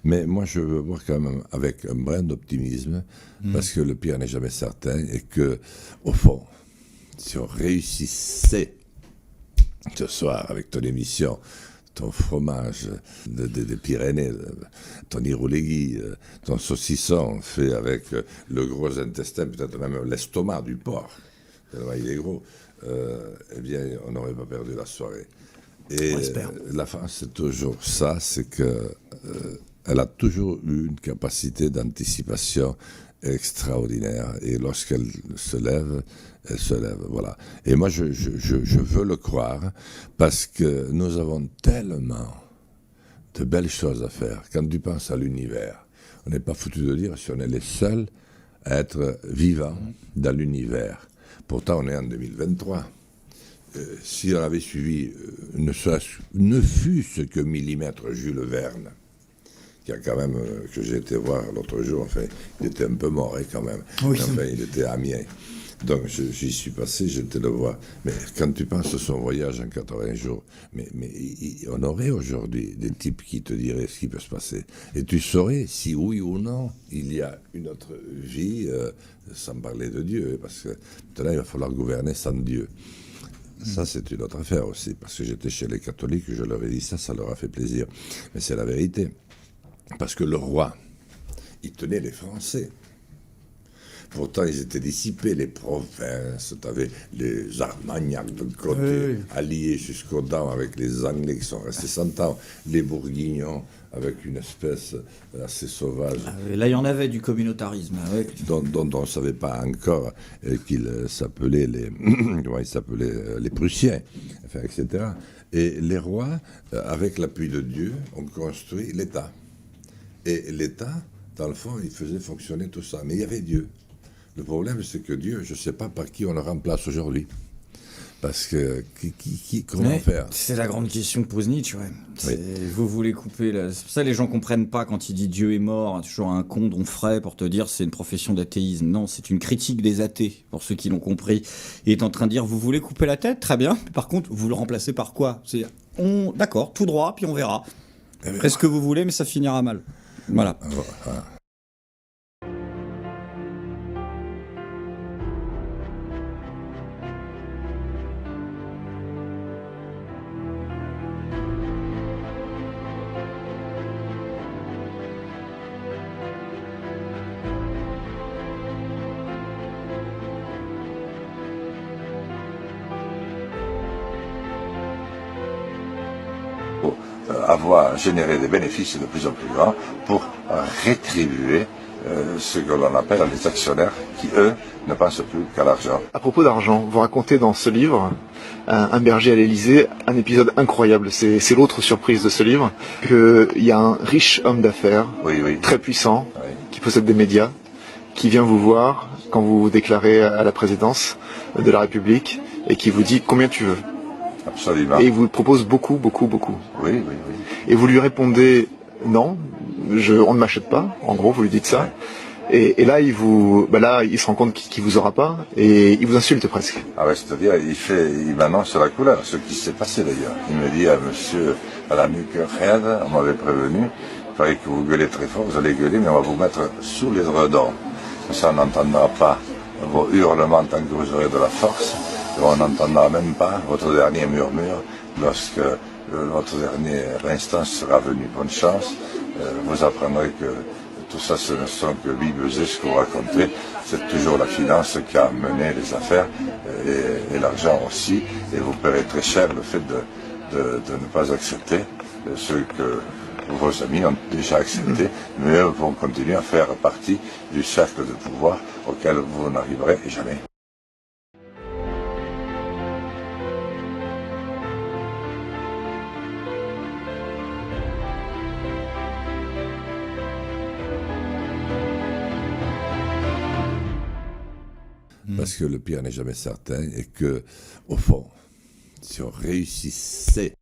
Mais moi, je veux voir quand même avec un brin d'optimisme, parce que le pire n'est jamais certain, et que, au fond, si on réussissait ce soir avec ton émission, ton fromage des Pyrénées, ton irouléguy, ton saucisson fait avec le gros intestin, peut-être même l'estomac du porc, tellement il est gros, eh bien, on n'aurait pas perdu la soirée. Et la France, c'est toujours ça, c'est que elle a toujours eu une capacité d'anticipation extraordinaire. Et lorsqu'elle se lève, elle se lève. Voilà. Et moi, je veux le croire parce que nous avons tellement de belles choses à faire. Quand tu penses à l'univers, on n'est pas foutu de dire si on est les seuls à être vivants dans l'univers. Pourtant, on est en 2023. Si on avait suivi, ne fût-ce que millimètre Jules Verne, qui a quand même, que j'ai été voir l'autre jour, enfin, il était un peu mort quand même. Oui. Enfin, il était à Amiens. Donc j'y suis passé, j'étais le voir. Mais quand tu penses à son voyage en 80 jours, mais on aurait aujourd'hui des types qui te diraient ce qui peut se passer. Et tu saurais si oui ou non il y a une autre vie, sans parler de Dieu, parce que maintenant il va falloir gouverner sans Dieu. Ça, c'est une autre affaire aussi, parce que j'étais chez les catholiques, je leur ai dit ça leur a fait plaisir. Mais c'est la vérité. Parce que le roi, il tenait les Français. Pourtant, ils étaient dissipés, les provinces. Tu avais les Armagnacs de côté, alliés jusqu'aux dents avec les Anglais qui sont restés 100 ans, les Bourguignons, avec une espèce assez sauvage. Là, il y en avait du communautarisme. Dont on ne savait pas encore qu'ils s'appelaient les Prussiens, enfin, etc. Et les rois, avec l'appui de Dieu, ont construit l'État. Et l'État, dans le fond, il faisait fonctionner tout ça. Mais il y avait Dieu. Le problème, c'est que Dieu, je ne sais pas par qui on le remplace aujourd'hui. Parce que, comment faire? C'est la grande question que pose Nietzsche, ouais. Oui. Vous voulez couper... C'est pour ça que les gens ne comprennent pas quand il dit Dieu est mort, toujours un con d'Onfray pour te dire c'est une profession d'athéisme. Non, c'est une critique des athées, pour ceux qui l'ont compris. Il est en train de dire, vous voulez couper la tête? Très bien. Mais par contre, vous le remplacez par quoi? D'accord, tout droit, puis on verra. Faites ce que vous voulez, mais ça finira mal. Voilà. Avoir généré des bénéfices de plus en plus grands pour rétribuer ce que l'on appelle les actionnaires qui, eux, ne pensent plus qu'à l'argent. À propos d'argent, vous racontez dans ce livre, Un berger à l'Élysée, un épisode incroyable. C'est l'autre surprise de ce livre, qu'il y a un riche homme d'affaires, très puissant, qui possède des médias, qui vient vous voir quand vous vous déclarez à la présidence de la République et qui vous dit combien tu veux. Absolument. Et il vous propose beaucoup, beaucoup, beaucoup. Oui. Et vous lui répondez non, on ne m'achète pas. En gros, vous lui dites ça. Et là, il se rend compte qu'il vous aura pas et il vous insulte presque. Ah ouais, c'est-à-dire, il m'annonce la couleur, ce qui s'est passé d'ailleurs. Il me dit à monsieur, à la nuque raide, on m'avait prévenu, il fallait que vous gueulez très fort, vous allez gueuler, mais on va vous mettre sous les redons. Ça, on n'entendra pas vos hurlements tant que vous aurez de la force. On n'entendra même pas votre dernier murmure lorsque votre dernière instance sera venue. Bonne chance, vous apprendrez que tout ça, ce ne sont que bibesés, ce que vous racontez. C'est toujours la finance qui a mené les affaires et l'argent aussi. Et vous paierez très cher le fait de ne pas accepter ce que vos amis ont déjà accepté, mais eux vont continuer à faire partie du cercle de pouvoir auquel vous n'arriverez jamais. Parce que le pire n'est jamais certain et que, au fond, si on réussissait